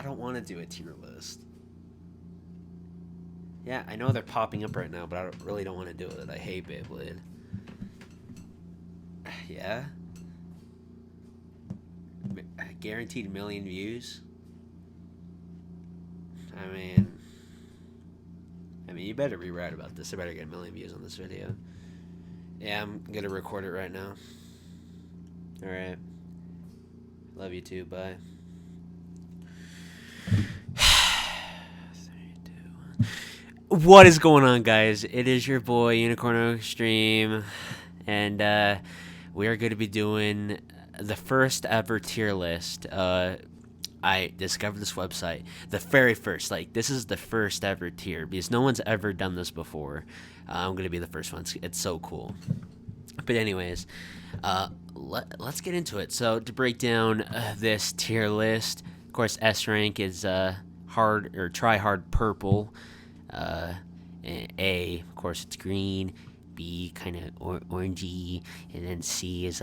don't want to do a tier list. Yeah, I know they're popping up right now, but I really don't want to do it. I hate Beyblade. Yeah? Guaranteed million views? I mean... you better be right about this. I better get a million views on this video. Yeah, I'm gonna record it right now. Alright. Love you too, bye. 3, 2, 1. What is going on, guys? It is your boy, unicornoxtreme, and we are going to be doing the first ever tier list. I discovered this website, the very first, this is the first ever tier, because no one's ever done this before. I'm going to be the first one. It's so cool. But anyways, let's get into it. So to break down this tier list, of course, S rank is hard or try hard purple. A, of course, it's green. B, kind of orangey, and then C is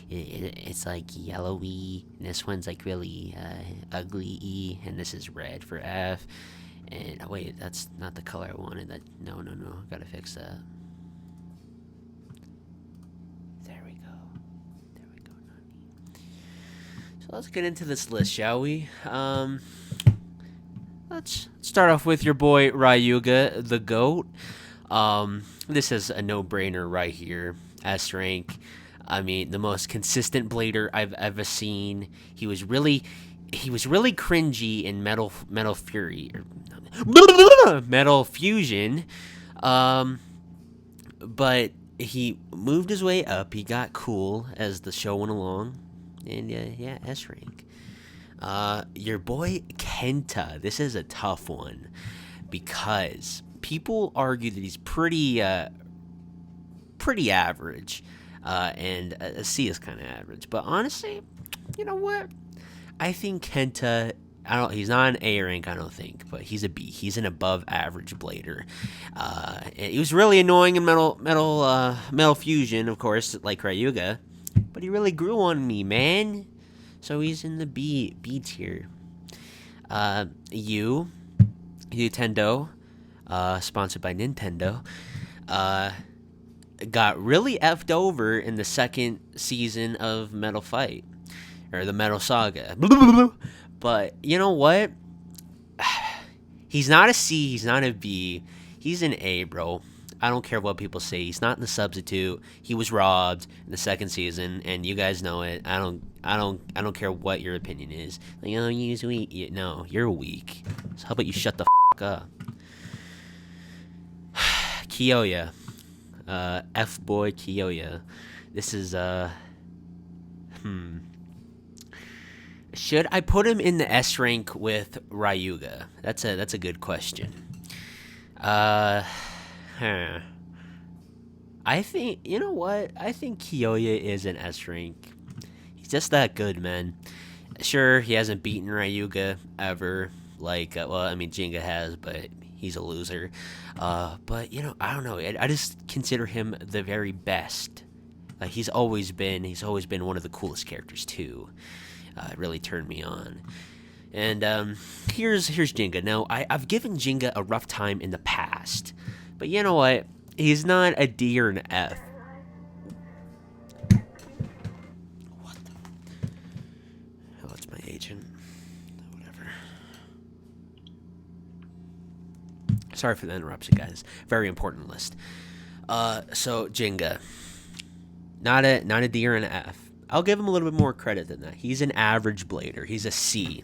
it's like yellowy. And this one's like really ugly E, and this is red for F. And oh, wait, that's not the color I wanted. No, gotta fix that. There we go. So let's get into this list, shall we? Let's start off with your boy Ryuga, the GOAT. This is a no-brainer right here. S rank. The most consistent blader I've ever seen. He was really cringy in Metal Fury, Metal Fusion. But he moved his way up. He got cool as the show went along, and yeah, S rank. Your boy Kenta. This is a tough one because people argue that he's pretty average, and a C is kind of average. But honestly, you know what? I think Kenta. He's not an A rank, I don't think, but he's a B. He's an above average blader. He was really annoying in Metal Fusion, of course, like Ryuga, but he really grew on me, man. So he's in the B tier. Nintendo, sponsored by Nintendo, got really effed over in the second season of Metal Fight, or the Metal Saga. But you know what? He's not a C, he's not a B, he's an A, bro. I don't care what people say. He's not in the substitute. He was robbed in the second season, and you guys know it. I don't care what your opinion is. He's weak. No, you're weak. So how about you shut the f up? Kiyoya, F boy Kiyoya. This is Should I put him in the S rank with Ryuga? That's a good question. I think, you know what? I think Kiyoya is an S rank. He's just that good, man. Sure, he hasn't beaten Ryuga ever. Jinga has, but he's a loser. But, I don't know. I just consider him the very best. He's always been one of the coolest characters, too. It really turned me on. And here's Jinga. Now, I've given Jinga a rough time in the past. But you know what? He's not a D or an F. What the? Oh, it's my agent. Whatever. Sorry for the interruption, guys. Very important list. So Jinga. Not a D or an F. I'll give him a little bit more credit than that. He's an average blader. He's a C.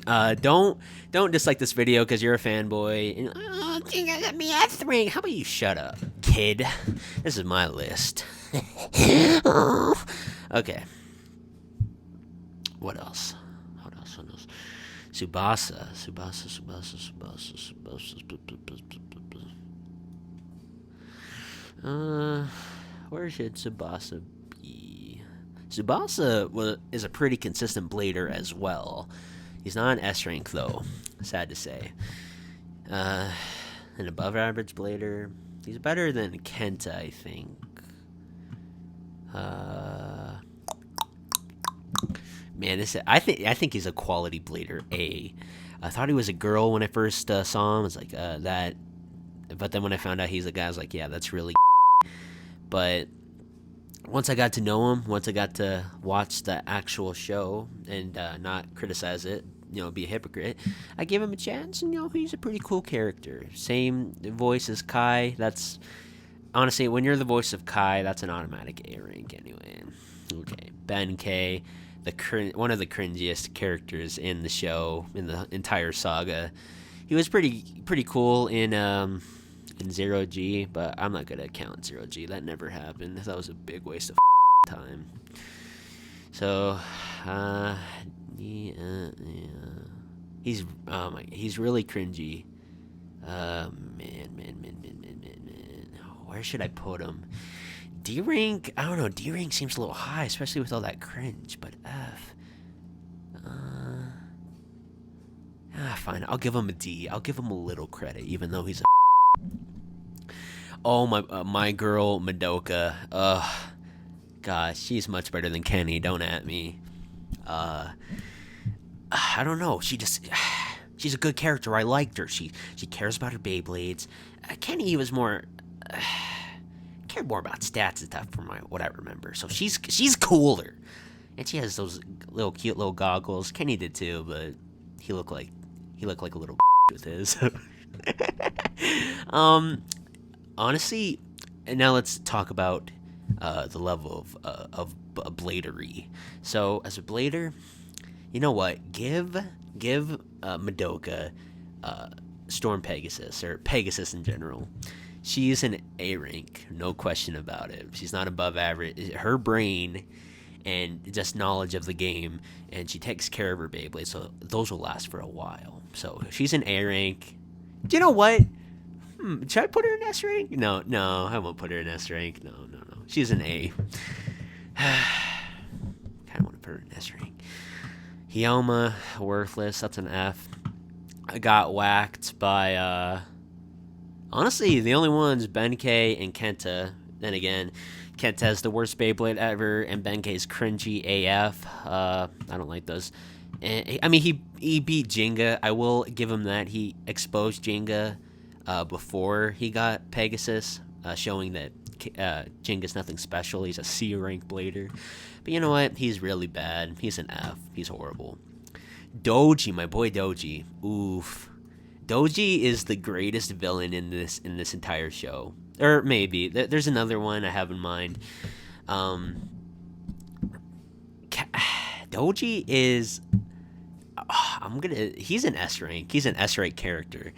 Don't dislike this video because you're a fanboy. And, Jinga, let me F rank. How about you shut up, kid? This is my list. Okay. What else? Tsubasa. Where should Tsubasa be? Tsubasa is a pretty consistent blader as well. He's not an S rank though, sad to say. An above average blader. He's better than Kenta, I think. man, I think he's a quality blader. I thought he was a girl when I first saw him. I was like that, but then when I found out he's a guy, I was like, yeah, that's really. But once I got to know him, once I got to watch the actual show and not criticize it, be a hypocrite, I gave him a chance, and he's a pretty cool character. Same voice as Kai. That's honestly, when you're the voice of Kai, that's an automatic A rank anyway. Okay, Ben K, one of the cringiest characters in the show, in the entire saga. He was pretty cool in 0G, but I'm not gonna count 0G. That never happened. That was a big waste of time. So, yeah. He's really cringy. Man. Where should I put him? D rank? I don't know. D rank seems a little high, especially with all that cringe. But F. Fine. I'll give him a D. I'll give him a little credit, even though he's a. Oh my girl Madoka. Gosh, she's much better than Kenny. Don't at me. I don't know. She's a good character. I liked her. She cares about her Beyblades. Kenny was more cared more about stats and stuff from what I remember. So she's cooler, and she has those cute little goggles. Kenny did too, but he looked like a little with his. Honestly, and now let's talk about the level of bladery. So as a blader, you know what? Give Madoka Storm Pegasus, or Pegasus in general. She's an A rank, no question about it. She's not above average. Her brain and just knowledge of the game, and she takes care of her Beyblade, so those will last for a while. So she's an A rank. Do you know what? Should I put her in S rank? No, I won't put her in S rank. No. She's an A. Kind of want to put her in S rank. Hyoma, worthless. That's an F. I got whacked by, honestly, the only ones, Benkei and Kenta. Then again, Kenta's the worst Beyblade ever, and Benkei's cringy AF. I don't like those. I mean, he beat Jenga. I will give him that. He exposed Jenga before he got Pegasus, showing that Jenga's nothing special. He's a C rank blader. But you know what? He's really bad. He's an F. He's horrible. Doji, my boy Doji. Oof. Doji is the greatest villain in this entire show. Or maybe. There's another one I have in mind. Doji is... he's an S rank. He's an S rank character.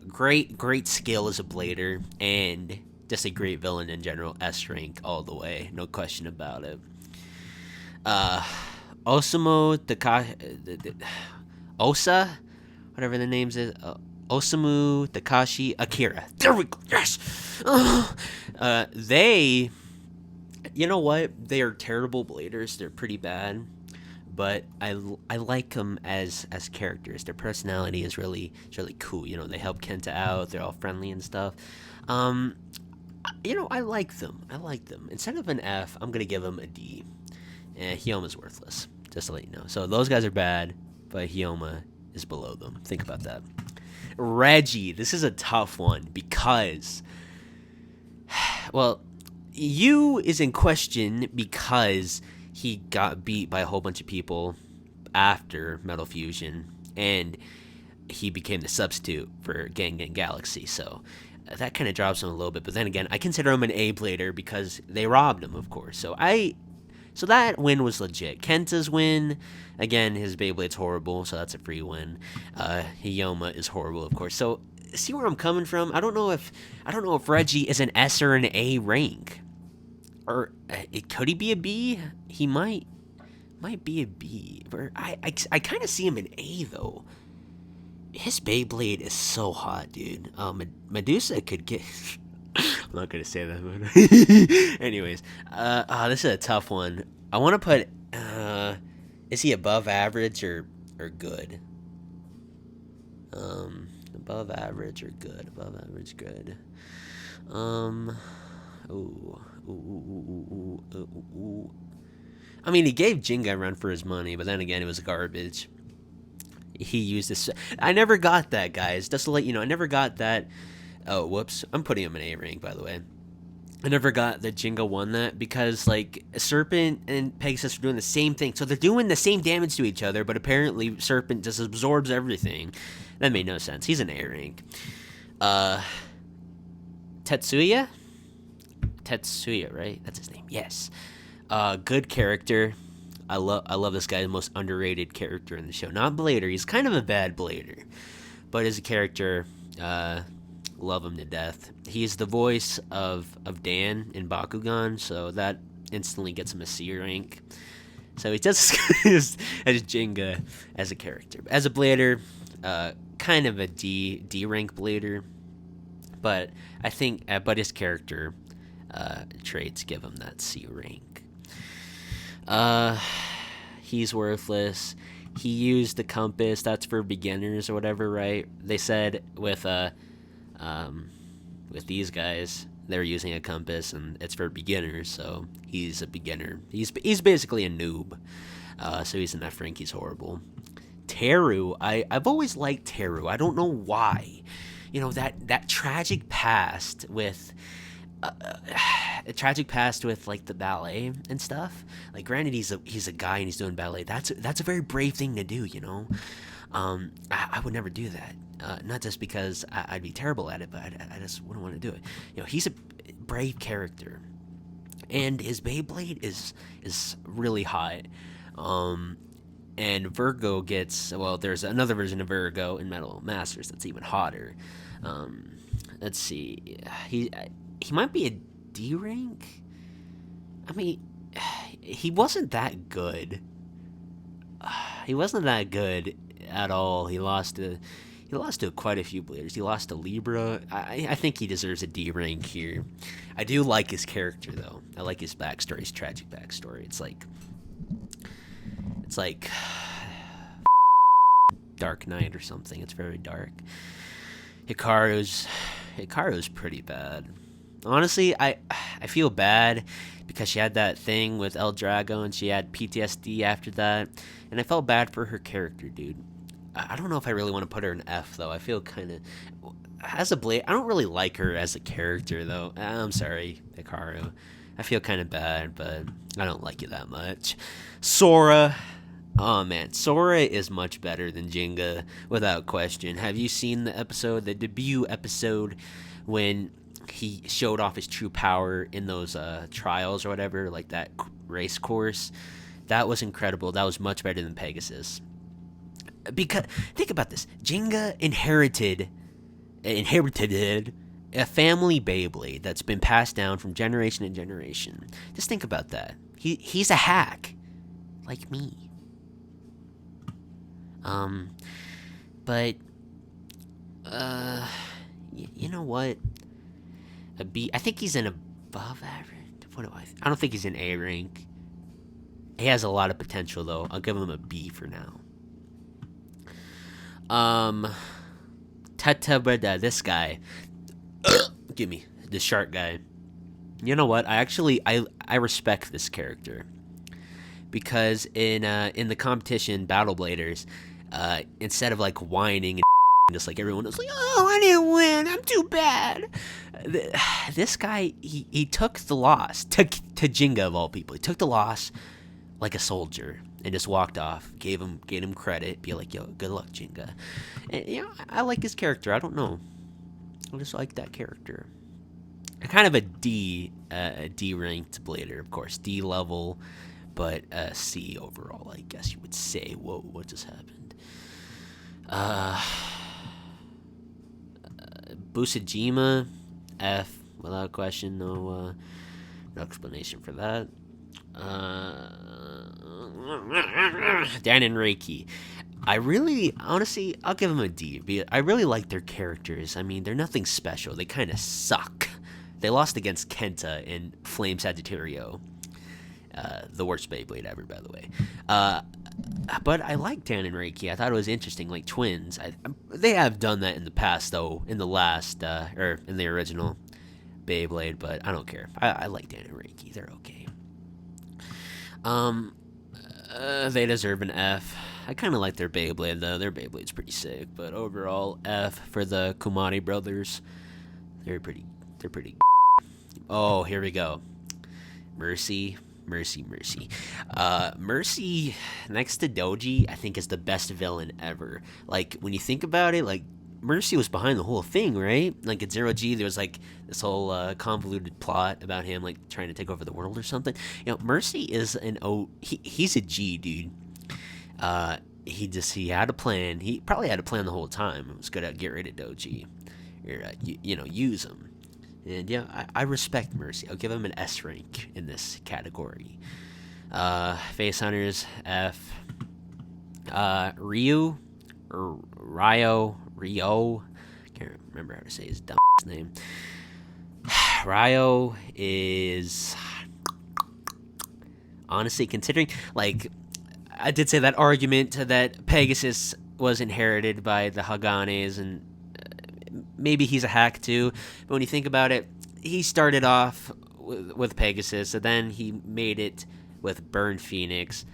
Great skill as a blader, and just a great villain in general. S rank all the way, no question about it. Osamu Osa, whatever the names is. Osamu, Takashi, Akira. There we go. Yes. They, you know what? They are terrible bladers. They're pretty bad. But I like them as characters. Their personality is really cool. They help Kenta out. They're all friendly and stuff. I like them. Instead of an F, I'm gonna give them a D. Hyoma's worthless. Just to let you know. So those guys are bad, but Hyoma is below them. Think about that. Reggie, this is a tough one because, well, U is in question because he got beat by a whole bunch of people after Metal Fusion, and he became the substitute for Gang Galaxy, so that kind of drops him a little bit. But then again, I consider him an A blader because they robbed him, of course. So that win was legit. Kenta's win, again, his Beyblade's horrible, so that's a free win. Hyoma is horrible, of course. So see where I'm coming from? I don't know if Reggie is an S or an A rank. Or could he be a B? He might be a B. Or I kind of see him in A though. His Beyblade is so hot, dude. Medusa could get. I'm not gonna say that. But anyways, this is a tough one. I want to put. Is he above average or good? Above average or good? Above average, good. Ooh. I mean, he gave Jinga a run for his money, but then again, it was garbage. He used this. I never got that, guys. Just to let you know, I never got that. Oh, whoops. I'm putting him in A rank, by the way. I never got that Jinga won that because, like, Serpent and Pegasus are doing the same thing. So they're doing the same damage to each other, but apparently Serpent just absorbs everything. That made no sense. He's an A rank. Tetsuya? Tetsuya, right? That's his name. Yes. Good character. I love this guy, the most underrated character in the show. Not Blader. He's kind of a bad Blader. But as a character, love him to death. He's the voice of Dan in Bakugan, so that instantly gets him a C rank. So he's just as Jinga as a character. As a Blader, kind of a D rank Blader. But I think, but his character traits give him that C rank. He's worthless. He used the compass. That's for beginners or whatever, right? They said with these guys, they're using a compass and it's for beginners. So he's a beginner. He's basically a noob. So he's an F rank. He's horrible. Teru, I've always liked Teru. I don't know why. You know, that tragic past with a tragic past with like the ballet and stuff. Like, granted, he's a guy and he's doing ballet. That's a very brave thing to do, you know. I would never do that. Not just because I'd be terrible at it, but I just wouldn't want to do it. You know, he's a brave character, and his Beyblade is really hot. And Virgo gets, well, there's another version of Virgo in Metal Masters that's even hotter. Let's see, he might be a D rank. I mean, he wasn't that good. He wasn't that good at all. He lost to quite a few Bladers. He lost to Libra. I think he deserves a D rank here. I do like his character though. I like his backstory, his tragic backstory. It's like Dark Knight or something. It's very dark. Hikaru's pretty bad. Honestly, I feel bad because she had that thing with El Drago and she had PTSD after that, and I felt bad for her character, dude. I don't know if I really want to put her in F though. I feel kind of, as a Blade, I don't really like her as a character though. I'm sorry, Hikaru. I feel kind of bad, but I don't like you that much. Sora. Oh man, Sora is much better than Jinga, without question. Have you seen the debut episode, when he showed off his true power in those trials or whatever, like that race course? That was incredible. That was much better than Pegasus. Because think about this, Jinga inherited a family Beyblade that's been passed down from generation to generation. Just think about that. He's a hack, like me. But you know what? A B. I think he's an above average. What do I don't think he's an A rank. He has a lot of potential though. I'll give him a B for now. Tata, this guy. Give me the shark guy. You know what? I respect this character because in the competition Battle Bladers, instead of like whining and just like everyone was like, oh, I didn't win, I'm too bad. This guy, he took the loss to Jinga of all people. He took the loss like a soldier and just walked off. Gave him credit. Be like, yo, good luck, Jinga. And you know, I like his character. I don't know. I just like that character. Kind of a D ranked Blader, of course, D level, but C overall, I guess you would say. Whoa, what just happened? Busujima, F, without question. No explanation for that. Dan and Reiki. Honestly, I'll give them a D. I really like their characters. I mean, they're nothing special. They kind of suck. They lost against Kenta in Flame Sagittario. The worst Beyblade ever, by the way. But I like Dan and Reiki. I thought it was interesting, like twins. They have done that in the past, though, in the last, or in the original Beyblade, but I don't care. I like Dan and Reiki. They're okay. They deserve an F. I kind of like their Beyblade though. Their Beyblade's pretty sick, but overall F for the Kumari brothers. They're pretty. They're pretty. Oh, here we go. Mercy, Mercy, Mercy. Mercy next to Doji, I think is the best villain ever. Like when you think about it, like Mercy was behind the whole thing, right? Like at Zero G, there was like this whole convoluted plot about him like trying to take over the world or something. You know, Mercy is an O. He's a G dude. He had a plan. He probably had a plan the whole time. It was good at get rid of Doji, or use him. And yeah, I respect Mercy. I'll give him an S rank in this category. Face Hunters F. Ryu or Rio. Can't remember how to say his dumb name. Ryo is honestly, considering, like, I did say that argument that Pegasus was inherited by the Haganes, and maybe he's a hack too. But when you think about it, he started off with Pegasus, and then he made it with Burn Phoenix.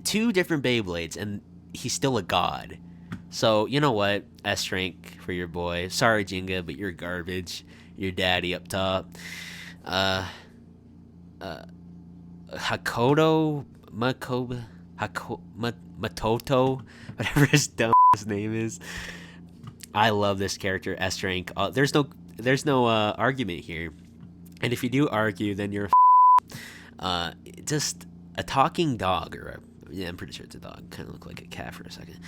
Two different Beyblades, and he's still a god. So, you know what? S rank for your boy. Sorry, Jinga, but you're garbage. Your daddy up top. Matoto, whatever his dumb name is. I love this character, S rank. There's no argument here. And if you do argue, then you're just a talking dog, yeah, I'm pretty sure it's a dog. Kind of look like a cat for a second.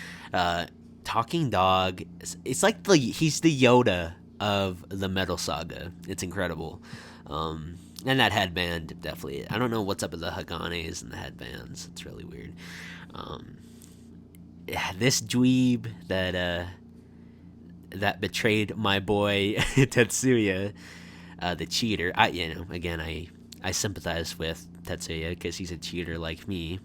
Talking dog. It's like he's the Yoda of the Metal Saga. It's incredible. And that headband, definitely. I don't know what's up with the Haganes and the headbands. It's really weird. Yeah, this dweeb that betrayed my boy Tetsuya, the cheater. I sympathize with Tetsuya because he's a cheater like me.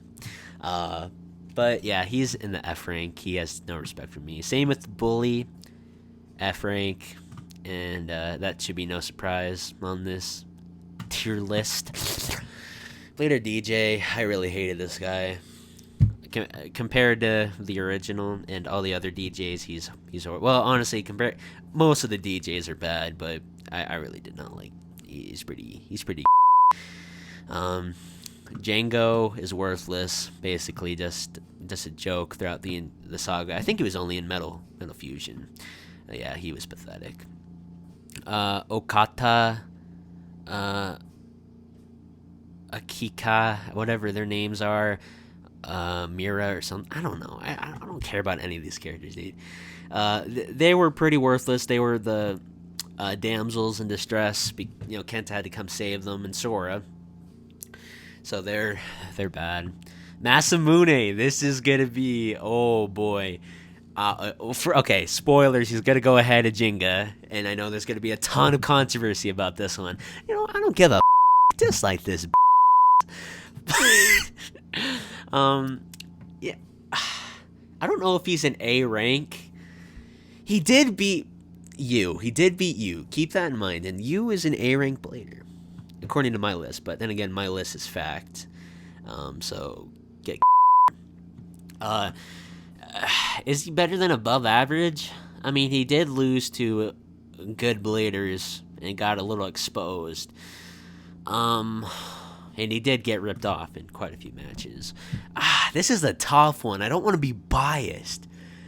But yeah, he's in the F rank. He has no respect for me. Same with Bully, F rank, and that should be no surprise on this tier list. Later DJ, I really hated this guy. Compared to the original and all the other DJs, he's well, honestly, most of the DJs are bad, but I really did not like. He's pretty. Django is worthless, basically just a joke throughout the saga. I think he was only in Metal Fusion. Yeah, he was pathetic. Okata, Akika, whatever their names are, Mira or something. I don't know. I don't care about any of these characters, dude. They were pretty worthless. They were the damsels in distress. Kenta had to come save them, and Sora. So they're bad. Masamune, this is gonna be, oh boy. Okay, spoilers. He's gonna go ahead of Jinga, and I know there's gonna be a ton of controversy about this one. I don't give a just like this. Yeah, I don't know if he's an A rank. He did beat you. Keep that in mind. And you is an A rank blader, according to my list. But then again, my list is fact. So get. Is he better than above average? I mean, he did lose to good bladers and got a little exposed. And he did get ripped off in quite a few matches. This is a tough one. I don't want to be biased.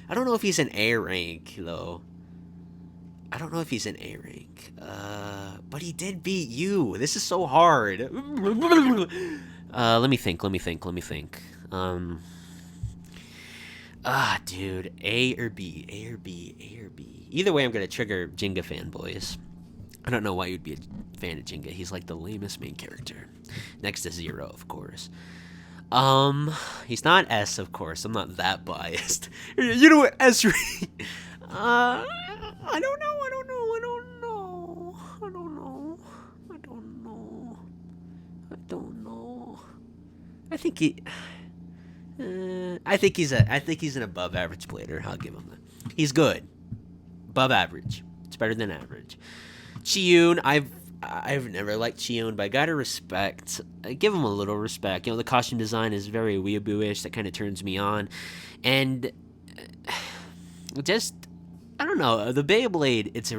I don't know if he's an A rank, though. But he did beat you. This is so hard. Let me think. Dude. A or B. Either way, I'm going to trigger Jinga fanboys. I don't know why you'd be a fan of Jinga. He's like the lamest main character. Next to Zero, of course. He's not S, of course. I'm not that biased. You know what S rank? I don't know. I think he's an above average player. I'll give him that. He's good. Above average. It's better than average. Chiyun, I've never liked Chion, but I gotta give him a little respect. The costume design is very weeaboo-ish. That kind of turns me on, and just I don't know. The Beyblade, it's a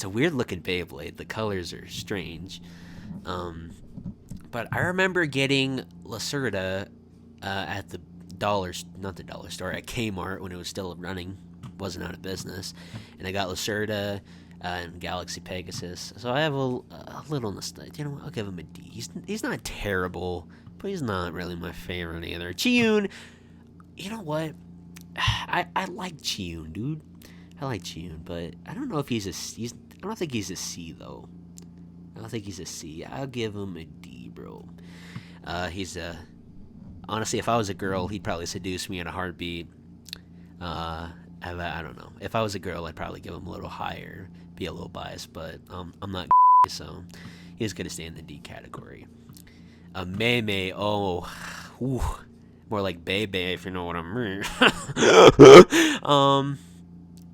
weird looking Beyblade. The colors are strange. But I remember getting Lacerda at the not the dollar store, at Kmart when it was still running, wasn't out of business, and I got Lacerda and Galaxy Pegasus. So I have a little nostalgia. I'll give him a D. He's not terrible, but he's not really my favorite either. Chiun, you know what? I like Chiun, dude. I like Chiun, but I don't know if I don't think he's a C though. I don't think he's a C. I'll give him a D, bro. Honestly, if I was a girl, he'd probably seduce me in a heartbeat. I don't know. If I was a girl, I'd probably give him a little higher, be a little biased, but I'm not, so he's gonna stay in the D category. Mei, more like Bebe, if you know what I mean.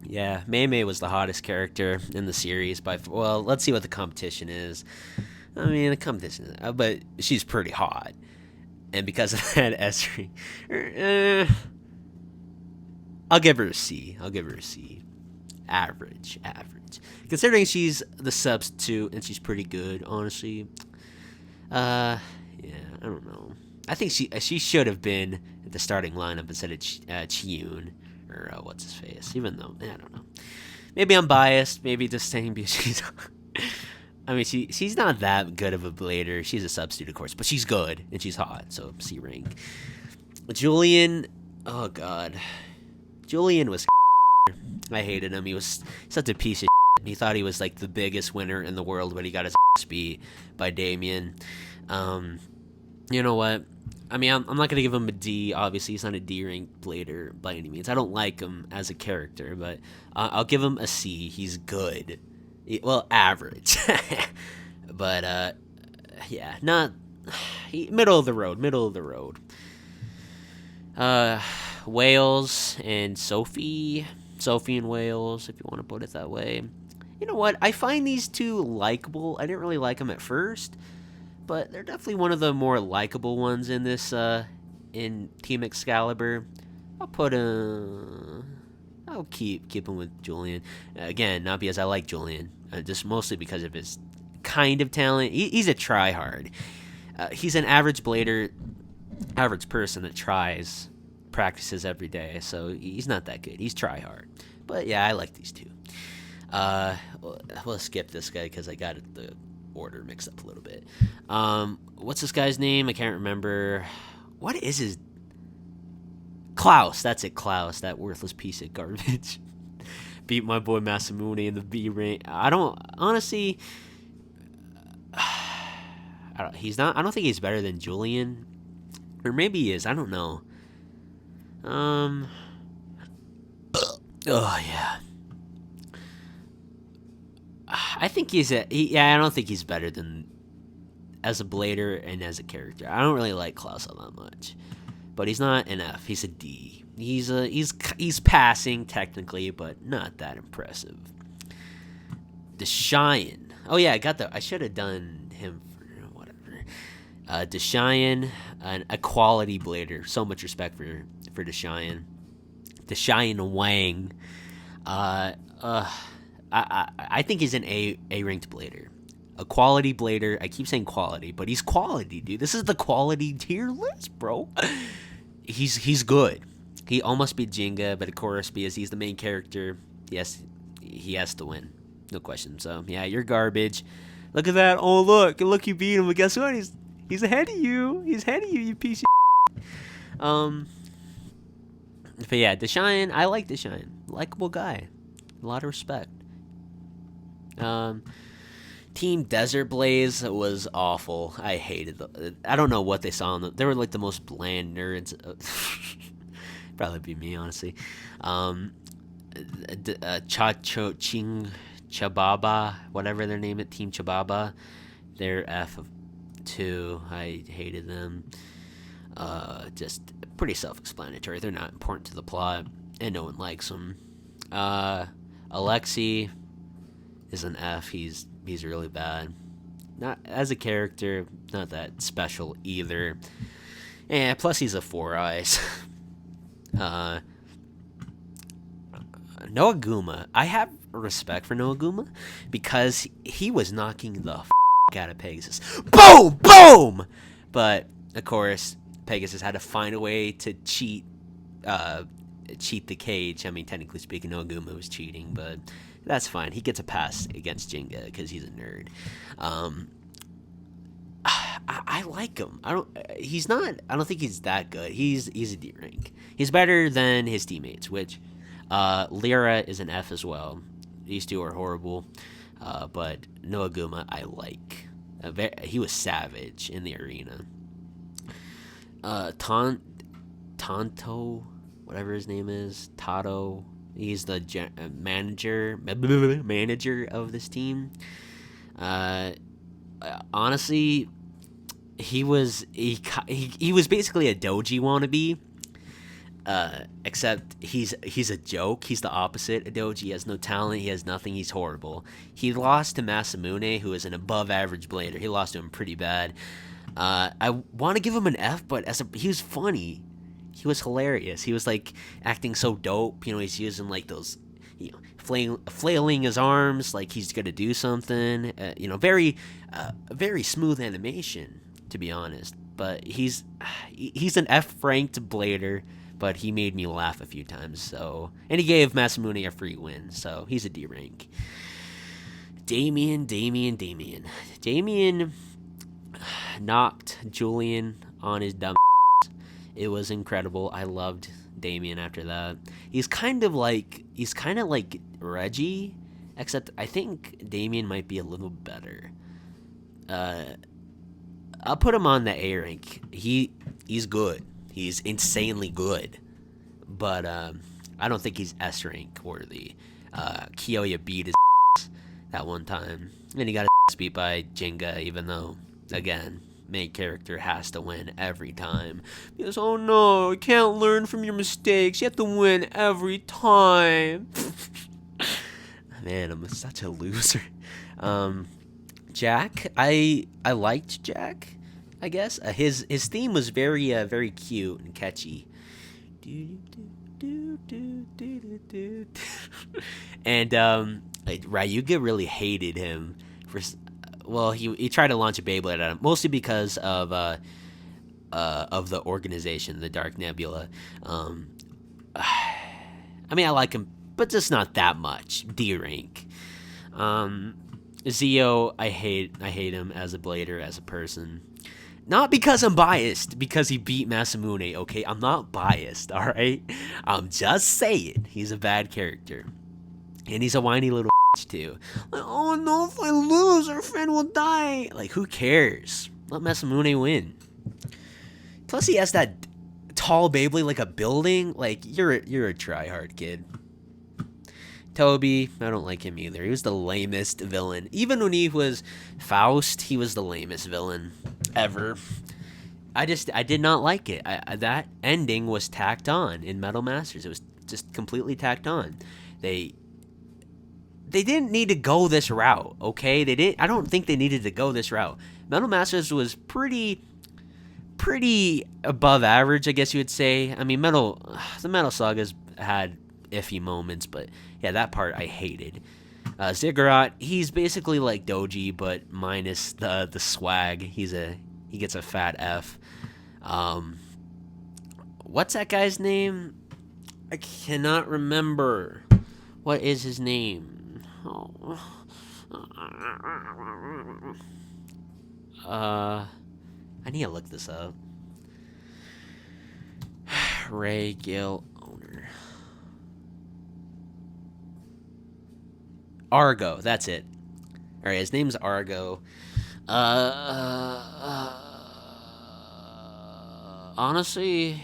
Yeah, Mei was the hottest character in the series well, let's see what the competition is. I mean, the competition, but she's pretty hot. And because of that, Esri, I'll give her a C. Average. Considering she's the substitute and she's pretty good, honestly. Yeah, I don't know. I think she should have been at the starting lineup instead of Chiun. Or what's his face? Even though I don't know, maybe I'm biased. Maybe just saying because she's. I mean, she's not that good of a blader. She's a substitute, of course, but she's good and she's hot. So C rank. Julian, oh god, Julian was. I hated him. He was such a piece of. He thought he was like the biggest winner in the world, but he got his beat by Damien. You know what? I mean, I'm not going to give him a D. Obviously, he's not a D-ranked blader by any means. I don't like him as a character, but I'll give him a C. He's good. Well, average. But, yeah, not... middle of the road. Wales and Sophie. Sophie and Wales, if you want to put it that way. You know what? I find these two likable. I didn't really like them at first, but they're definitely one of the more likable ones in this in Team Excalibur. I'll keep him with Julian. Again, not because I like Julian, just mostly because of his kind of talent. He's a tryhard. He's an average blader, average person that practices every day. So he's not that good. He's tryhard. But yeah, I like these two. We'll skip this guy because I got the order mixed up a little bit. What's this guy's name? I can't remember. What is his? Klaus. That's it, Klaus. That worthless piece of garbage. Beat my boy Masamune in the B rank. I don't honestly. I don't think he's better than Julian, or maybe he is. I don't know. Oh yeah. I think I don't think he's better than as a blader and as a character. I don't really like Klaus all that much, but he's not an F. He's a D. He's passing technically, but not that impressive. Deshayan. Oh yeah, I should have done him for whatever. Deshayan, a quality blader. So much respect for Deshayan. Deshayan Wang. I think he's an A ranked blader. A quality blader. I keep saying quality, but he's quality, dude. This is the quality tier list, bro. He's good. He almost beat Jenga, but of course, because he's the main character, he has to win. No question. So yeah, you're garbage. Look at that. Oh look, you beat him, but guess what? He's ahead of you. He's ahead of you, you piece of But yeah, Deshayan, I like Deshayan. Likeable guy. A lot of respect. Team Desert Blaze was awful. I hated them. I don't know what they saw in them. They were like the most bland nerds. Probably be me, honestly. Chacho Ching Chababa, whatever their name is, Team Chababa. They're F2. I hated them. Just pretty self-explanatory. They're not important to the plot, and no one likes them. Alexi is an F. He's he's really bad. Not as a character, not that special either. And plus, he's a Four Eyes. uh, Noaguma. I have respect for Noaguma because he was knocking the out of Pegasus. Boom! Boom! But, of course, Pegasus had to find a way to cheat the cage. I mean, technically speaking, Noaguma was cheating, but that's fine. He gets a pass against Jenga because he's a nerd. I like him. I don't think he's that good. He's a D rank. He's better than his teammates, which Lyra is an F as well. These two are horrible. But Noaguma I like. He was savage in the arena. Tonto, whatever his name is, Tato. He's the manager of this team. Honestly, he was basically a doji wannabe. Except he's a joke. He's the opposite of Doji. He has no talent. He has nothing. He's horrible. He lost to Masamune, who is an above-average blader. He lost to him pretty bad. I want to give him an F, but he was funny. He was hilarious. He was like acting so dope. You know, he's using like those, you know, flailing his arms like he's gonna do something. You know, very smooth animation, to be honest. But he's an F-ranked blader. But he made me laugh a few times, so... And he gave Masamune a free win, so he's a D rank. Damien knocked Julian on his dumb ass. It was incredible. I loved Damien after that. He's kind of like Reggie, except I think Damien might be a little better. I'll put him on the A rank. He's good. He's insanely good, but I don't think he's S rank worthy. Kiyoya beat his ass that one time, and he got his ass beat by Jenga, even though, again, main character has to win every time. Because, oh no, you can't learn from your mistakes. You have to win every time. Man, I'm such a loser. Jack, I liked Jack. I guess his theme was very cute and catchy, and Ryuga really hated him for. Well, he tried to launch a Beyblade at him, mostly because of the organization, the Dark Nebula. I mean, I like him, but just not that much. D rank. Zio, I hate him as a blader, as a person. Not because I'm biased, because he beat Masamune, okay? I'm not biased, alright? I'm just saying he's a bad character. And he's a whiny little bitch, too. Like, oh no, if I lose, our friend will die. Like, who cares? Let Masamune win. Plus, he has that tall Beyblade like a building. Like, you're a tryhard, kid. Toby, I don't like him either. He was the lamest villain. Even when he was Faust, he was the lamest villain ever. I did not like it. That ending was tacked on in Metal Masters. It was just completely tacked on. They didn't need to go this route, okay? I don't think they needed to go this route. Metal Masters was pretty above average, I guess you would say. I mean, the Metal Sagas had iffy moments, but yeah, that part I hated. Ziggurat, he's basically like Doji, but minus the swag. He gets a fat F. What's that guy's name? I cannot remember. What is his name? Oh. I need to look this up. Ray Gill owner. Argo, that's it. Alright, his name's Argo. Honestly,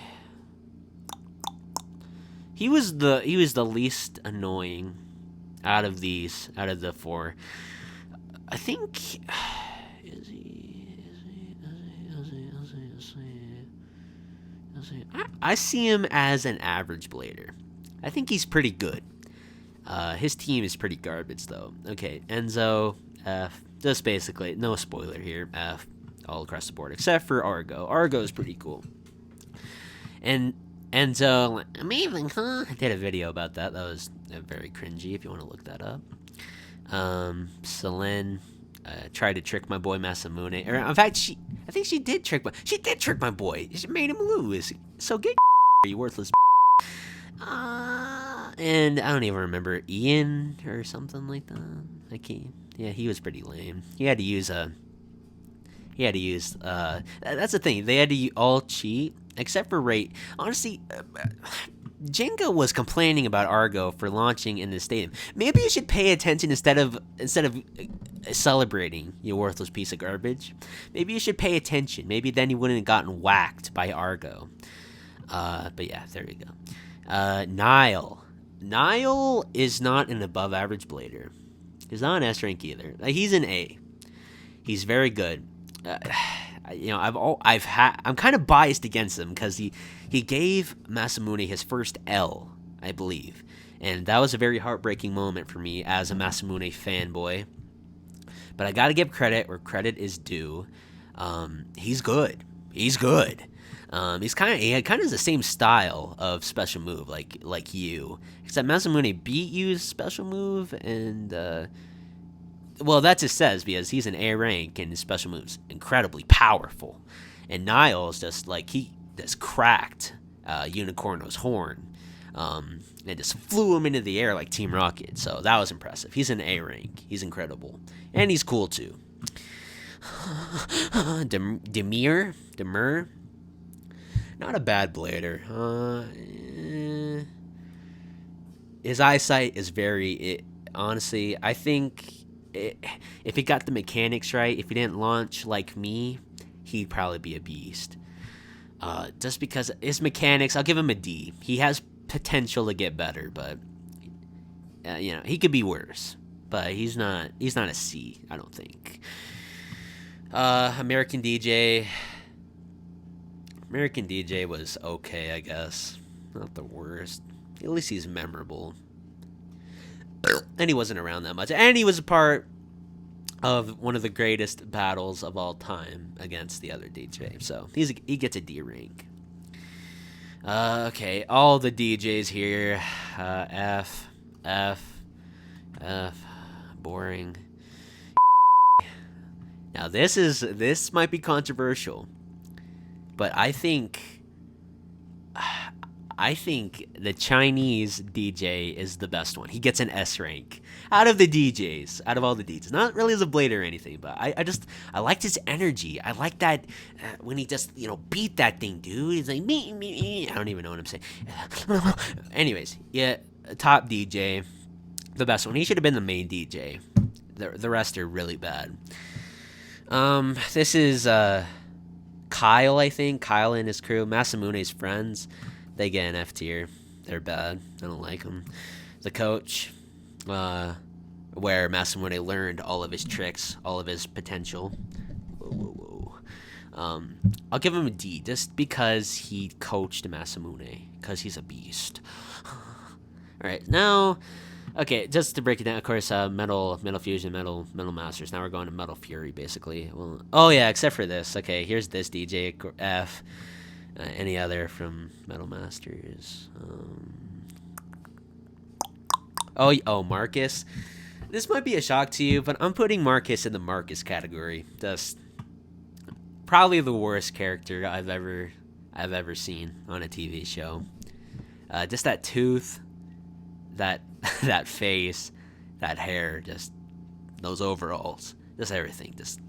he was the least annoying out of the four. I think I see him as an average blader. I think he's pretty good. His team is pretty garbage though. Okay, Enzo F. Just basically no spoiler here. F all across the board except for Argo. Argo is pretty cool. And Enzo, amazing, huh? I did a video about that. That was very cringy. If you want to look that up. Selene tried to trick my boy Masamune. Or in fact, I think she did trick my boy. She made him lose. So get you worthless. And I don't even remember Ian or something like that. I can't. Yeah, he was pretty lame. He had to use that's the thing. They had to all cheat except for Ray. Honestly, Jenga was complaining about Argo for launching in the stadium. Maybe you should pay attention instead of celebrating, you worthless piece of garbage. Maybe you should pay attention. Maybe then you wouldn't have gotten whacked by Argo. But yeah, there you go. Nile. Nile is not an above average blader. He's not an S rank either. He's an A. He's very good. I'm kind of biased against him because he gave Masamune his first L, I believe, and that was a very heartbreaking moment for me as a Masamune fanboy. But I gotta give credit where credit is due. He's good. He's good. He kind of has the same style of special move like you, except Masamune beat you's special move, and well, that just says because he's an A rank and his special move's incredibly powerful, and Niles just he just cracked Unicorno's horn, and just flew him into the air like Team Rocket. So that was impressive. He's an A rank. He's incredible, and he's cool too. Demir, not a bad blader. His eyesight is very. Honestly, I think if he got the mechanics right, if he didn't launch like me, he'd probably be a beast. Just because his mechanics, I'll give him a D. He has potential to get better, but he could be worse. But he's not a C, I don't think. American DJ was okay, I guess. Not the worst. At least he's memorable. And he wasn't around that much. And he was a part of one of the greatest battles of all time against the other DJ. So he gets a D rank. Okay, all the DJs here. F. Boring. Now this might be controversial, but I think the Chinese DJ is the best one. He gets an S rank out of the DJs, out of all the DJs. Not really as a blader or anything, but I liked his energy. I like that when he just beat that thing, dude. He's like me. I don't even know what I'm saying. Anyways, yeah, top DJ, the best one. He should have been the main DJ. The rest are really bad. This is Kyle, I think. Kyle and his crew, Masamune's friends. They get an F tier. They're bad. I don't like them. The coach, where Masamune learned all of his tricks, all of his potential. Whoa. I'll give him a D just because he coached Masamune, because he's a beast. All right, now, okay, just to break it down, of course, Metal Fusion, Metal Masters. Now we're going to Metal Fury, basically. Well, oh yeah, except for this. Okay, here's this DJ F. Any other from Metal Masters? Oh, Marcus. This might be a shock to you, but I'm putting Marcus in the Marcus category. Just probably the worst character I've ever seen on a TV show. Just that tooth, that face, that hair, just those overalls, just everything, just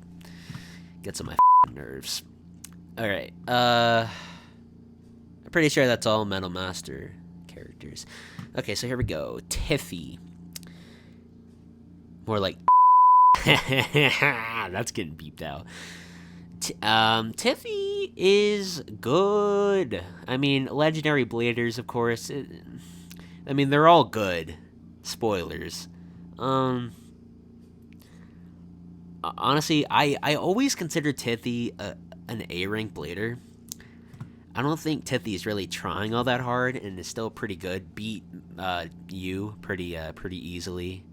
gets on my nerves. All right. I'm pretty sure that's all Metal Master characters. Okay, so here we go. Tiffy. More like that's getting beeped out. Tiffy is good. I mean, legendary bladers, of course. They're all good. Spoilers. Honestly, I always consider Tiffy an A rank blader. I don't think Tithy is really trying all that hard, and is still pretty good. Beat you pretty easily,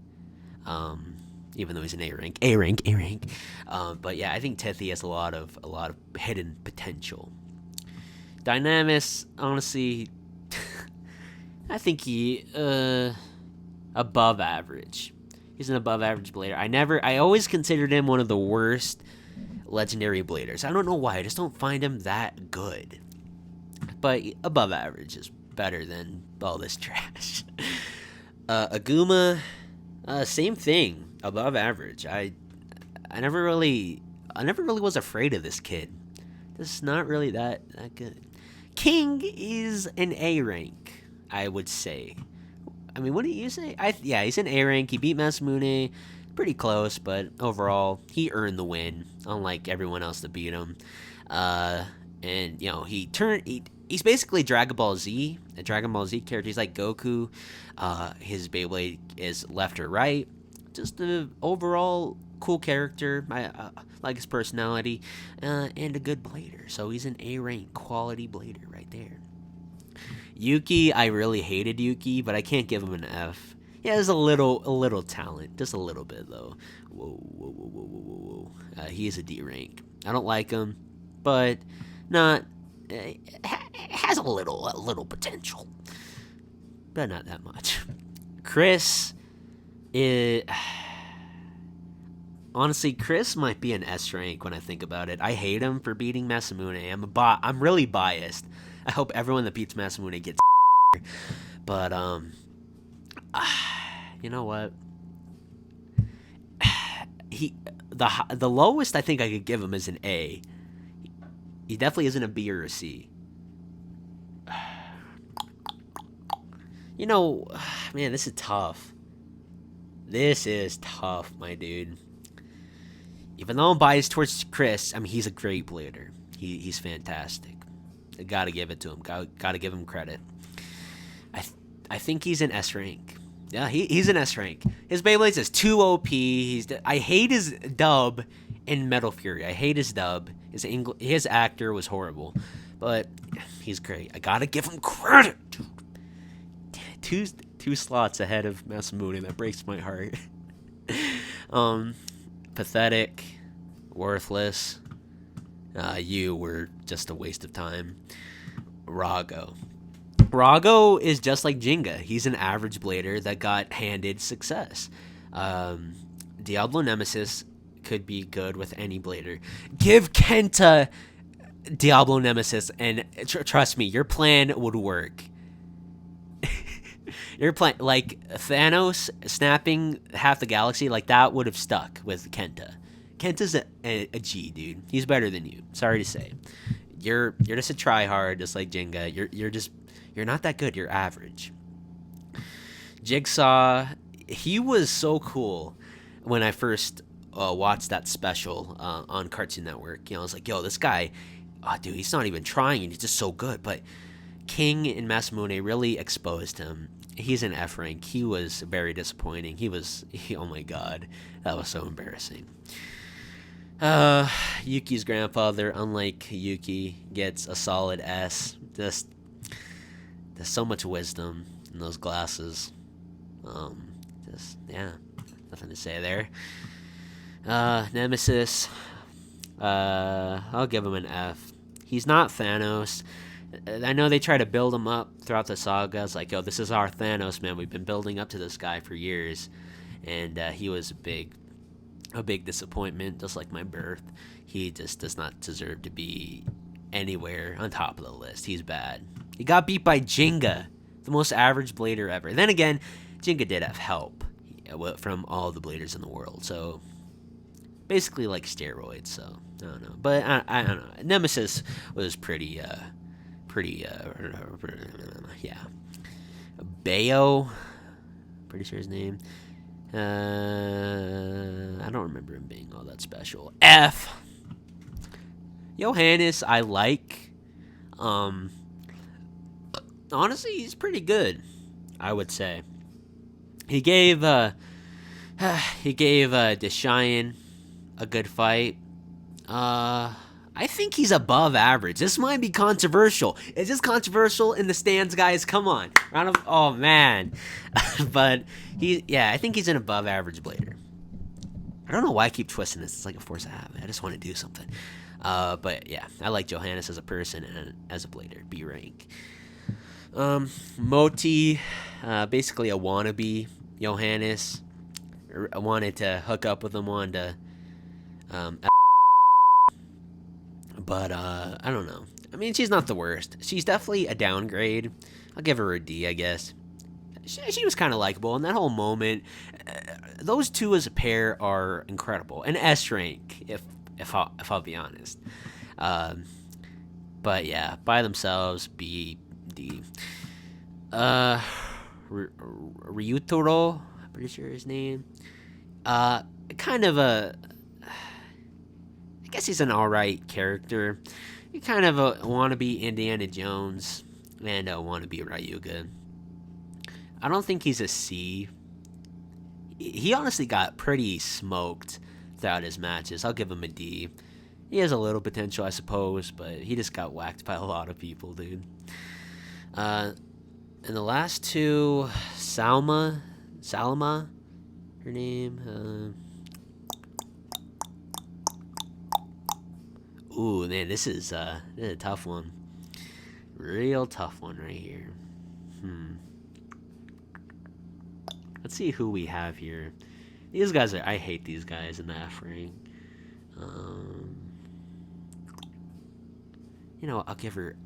even though he's an A rank. But yeah, I think Tithy has a lot of hidden potential. Dynamis, honestly, I think he above average. He's an above average blader. I always considered him one of the worst legendary bladers. I don't know why. I just don't find him that good. But above average is better than all this trash. Aguma, same thing. Above average. I never really was afraid of this kid. This is not really that good. King is an A rank, I would say. I mean, what do you say? Yeah, he's an A rank. He beat Masamune. Pretty close, but overall, he earned the win, unlike everyone else that beat him. And, you know, he's basically Dragon Ball Z, a Dragon Ball Z character. He's like Goku. His Beyblade is left or right. Just an overall cool character. I like his personality, and a good blader. So he's an A rank quality blader right there. Yuki, I really hated Yuki, but I can't give him an F. He has a little talent, just a little bit though. Whoa. He is a D rank. I don't like him, but not has a little potential, but not that much. Chris is honestly, Chris might be an S rank when I think about it. I hate him for beating Masamune. I'm really biased. I hope everyone that beats Masamune gets but you know what? The lowest I think I could give him is an A. He definitely isn't a B or a C. You know, man, this is tough. This is tough, my dude. Even though I'm biased towards Chris, I mean, he's a great blader. He's fantastic. I gotta give it to him. Gotta give him credit. I think he's an S rank. Yeah, he's an S rank. His Beyblades is too OP. I hate his dub in Metal Fury. I hate his dub. His actor was horrible, but he's great. I gotta give him credit. Two slots ahead of Masamune. That breaks my heart. Pathetic, worthless. You were just a waste of time. Rago is just like Jenga. He's an average blader that got handed success. Diablo Nemesis could be good with any blader. Give Kenta Diablo Nemesis, and trust me, your plan would work. Your plan, like Thanos snapping half the galaxy, like that would have stuck with Kenta. Kenta's a G, dude. He's better than you. Sorry to say. You're just a tryhard, just like Jenga. You're not that good. You're average. Jigsaw, he was so cool when I first watched that special on Cartoon Network. You know, I was like, yo, this guy, dude, he's not even trying, and he's just so good. But King and Masamune really exposed him. He's an F rank. He was very disappointing. Oh my god, that was so embarrassing. Yuki's grandfather, unlike Yuki, gets a solid S. Just there's so much wisdom in those glasses. Nothing to say there. Nemesis, I'll give him an F. He's not Thanos. I know they try to build him up throughout the saga. It's like, yo, this is our Thanos, man. We've been building up to this guy for years, and he was a big disappointment, just like my birth. He just does not deserve to be anywhere on top of the list. He's bad. He got beat by Jenga, the most average blader ever. Then again, Jenga did have help from all the bladers in the world, so basically like steroids. So I don't know, but I don't know. Nemesis was pretty yeah. Bayo, pretty sure his name. I don't remember him being all that special. F. Johannes, I like. Honestly, he's pretty good, I would say. He gave Deshayan a good fight. I I think he's above average. This might be controversial. Is this controversial in the stands, guys? Come on. Oh, man. But, I think he's an above average blader. I don't know why I keep twisting this. It's like a force of habit. I just want to do something. But, yeah, I like Johannes as a person and as a blader. B rank. Moti, basically a wannabe Johannes. I wanted to hook up with him, wanted to... But, I don't know. I mean, she's not the worst. She's definitely a downgrade. I'll give her a D, I guess. She was kind of likable. And that whole moment, those two as a pair are incredible. An S rank, if I'll be honest. But, yeah, by themselves, B, D. Ryutaro, I'm pretty sure his name. Kind of a... I guess he's an alright character. He kind of a wannabe Indiana Jones and a wannabe Ryuga. I don't think he's a C. He honestly got pretty smoked throughout his matches. I'll give him a D. He has a little potential, I suppose, but he just got whacked by a lot of people, dude. And the last two, Salma, her name. Ooh, man, this is a tough one. Real tough one right here. Let's see who we have here. These guys I hate these guys in the F rank. I'll give her...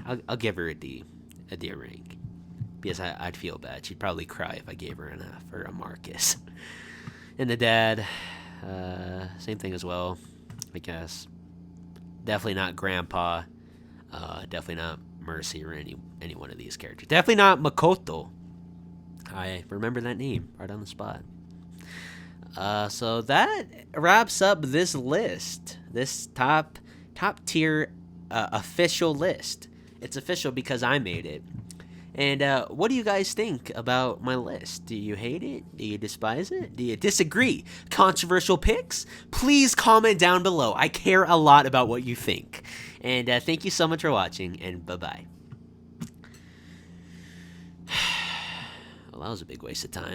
I'll give her a D rank. Because I'd feel bad. She'd probably cry if I gave her an F or a Marcus. And the dad, same thing as well. I guess. Definitely not Grandpa. Definitely not Mercy or any one of these characters. Definitely not Makoto. I remember that name right on the spot. So that wraps up this list. This top tier official list. It's official because I made it. And what do you guys think about my list? Do you hate it? Do you despise it? Do you disagree? Controversial picks? Please comment down below. I care a lot about what you think. And thank you so much for watching, and bye-bye. Well, that was a big waste of time.